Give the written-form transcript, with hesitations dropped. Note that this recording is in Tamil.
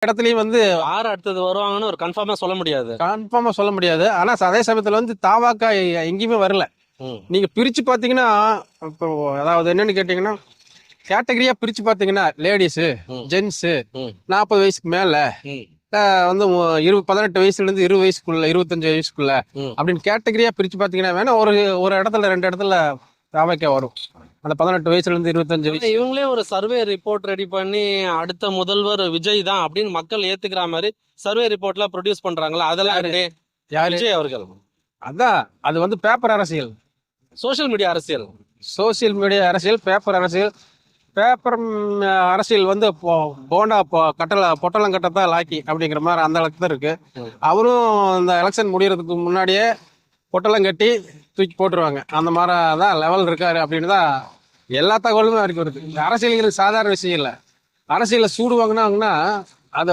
இடத்துலயும் வந்து யார் அடுத்தது வருவாங்கன்னு ஒரு கன்ஃபார்மா சொல்ல முடியாது. கன்ஃபார்மா சொல்ல முடியாது. ஆனா அதே சமயத்துல வந்து தாவாக்கா எங்கேயுமே வரல. ம். நீங்க பிரிச்சு பாத்தீங்கன்னா, இப்போ அதாவது என்னன்னு கேட்டீங்கன்னா, கேட்டகரியா பிரிச்சு பாத்தீங்கன்னா லேடிஸ், ம். ஜென்ஸ், ம். 40 வயசுக்கு மேல, ம். வந்து 18 வயசுல இருந்து 20 வயசுக்குள்ள, 25 வயசுக்குள்ள ம். அப்படின்னு கேட்டகரியா பிரிச்சு பாத்தீங்கன்னா வேணா ஒரு ஒரு இடத்துல 2 இடத்துல தாவாக்கா வரும். அந்த 18 வயசுல இருந்து 25 ஆனா வயசு. இவங்களே ஒரு சர்வே ரிப்போர்ட் ரெடி பண்ணி அடுத்த முதல்வர் விஜய் தான் அப்படின்னு மக்கள் ஏத்துக்கிற மாதிரி சர்வே ரிப்போர்ட்லாம் ப்ரொடியூஸ் பண்றாங்களா? அதெல்லாம் யாரு எப்படி? யாரு விஜய் அவர்கள். அதான் அது வந்து பேப்பர் அரசியல், சோஷியல் மீடியா அரசியல். சோசியல் மீடியா அரசியல், பேப்பர் அரசியல். பேப்பர் அரசியல் வந்து போண்டா பொட்டலம் கட்டத்தான் லாக்கி அப்படிங்கிற மாதிரி அந்த அளவுக்கு தான் இருக்கு. ம். அவரும் இந்த எலெக்ஷன் முடியறதுக்கு முன்னாடியே பொட்டலம் கட்டி தூக்கி போட்டுருவாங்க. அந்த மாதிரி தான் லெவல் இருக்காரு அப்படின்னு தான் எல்லா தகவலுமே வரைக்கும் வருது. இந்த அரசியல்ங்கிறது சாதாரண விஷயம் இல்லை. அரசியல சூடு வாங்கினாங்கன்னா அதை